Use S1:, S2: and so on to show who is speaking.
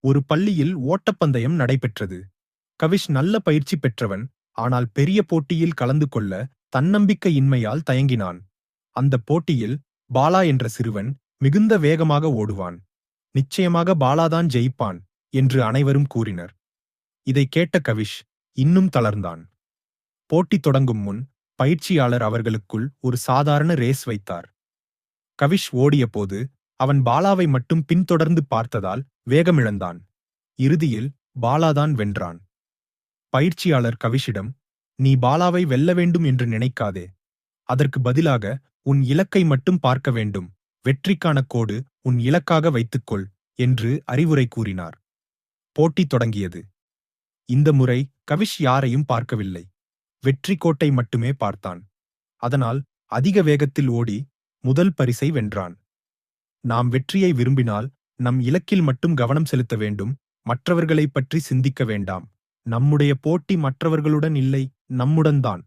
S1: ஒரு பள்ளியில் ஓட்டப்பந்தயம் நடைபெற்றது. கவிஷ் நல்ல பயிற்சி பெற்றவன், ஆனால் பெரிய போட்டியில் கலந்து கொள்ள தன்னம்பிக்கையின்மையால் தயங்கினான். அந்த போட்டியில் பாலா என்ற சிறுவன் மிகுந்த வேகமாக ஓடுவான். நிச்சயமாக பாலாதான் ஜெயிப்பான் என்று அனைவரும் கூறினர். இதை கேட்ட கவிஷ் இன்னும் தளர்ந்தான். போட்டி தொடங்கும் முன் பயிற்சியாளர் அவர்களுக்குள் ஒரு சாதாரண ரேஸ் வைத்தார். கவிஷ் ஓடியபோது அவன் பாலாவை மட்டும் பின்தொடர்ந்து பார்த்ததால் வேகமிழந்தான். இறுதியில் பாலாதான் வென்றான். பயிற்சியாளர் கவிஷிடம், நீ பாலாவை வெல்ல வேண்டும் என்று நினைக்காதே. அதற்கு பதிலாக உன் இலக்கை மட்டும் பார்க்க வேண்டும். வெற்றிக்கான கோடு உன் இலக்காக வைத்துக்கொள் என்று அறிவுரை கூறினார். போட்டி தொடங்கியது. இந்த முறை கவிஷ் யாரையும் பார்க்கவில்லை. வெற்றி கோட்டை மட்டுமே பார்த்தான். அதனால் அதிக வேகத்தில் ஓடி முதல் பரிசை வென்றான். நாம் வெற்றியை விரும்பினால் நம் இலக்கில் மட்டும் கவனம் செலுத்த வேண்டும். மற்றவர்களைப் பற்றி சிந்திக்க வேண்டாம். நம்முடைய போட்டி மற்றவர்களுடன் இல்லை, நம்முடன் தான்.